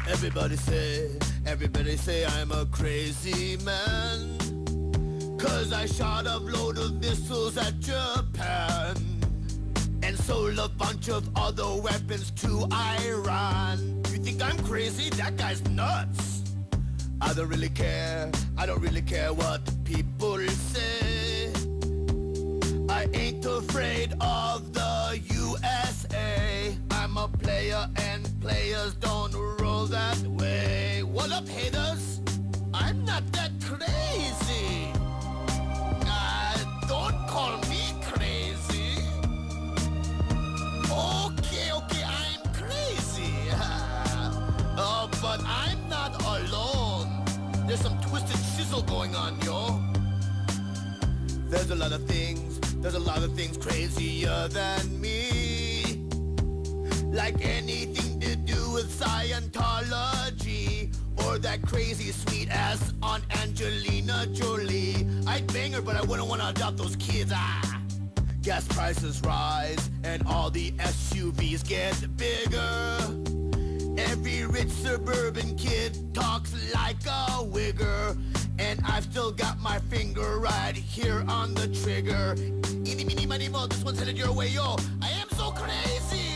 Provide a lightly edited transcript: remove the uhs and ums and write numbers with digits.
Everybody say I'm a crazy man, 'cause I shot a load of missiles at Japan and sold a bunch of other weapons to Iran. You think I'm crazy? That guy's nuts. I don't really care what the people say. I ain't afraid of the USA. I'm a player and players don't roll that way. What up, haters? I'm not that crazy. Don't call me crazy. Okay, I'm crazy. But I'm not alone. There's some twisted shizzle going on, yo. There's a lot of things crazier than me. Like anything to do with Scientology, or that crazy sweet ass on Angelina Jolie. I'd bang her, but I wouldn't want to adopt those kids. Gas prices rise and all the SUVs get bigger. Every rich suburban kid talks like a wigger, and I've still got my finger right here on the trigger. Eeny, meeny, miny, mo, this one's headed your way, yo. I am so crazy.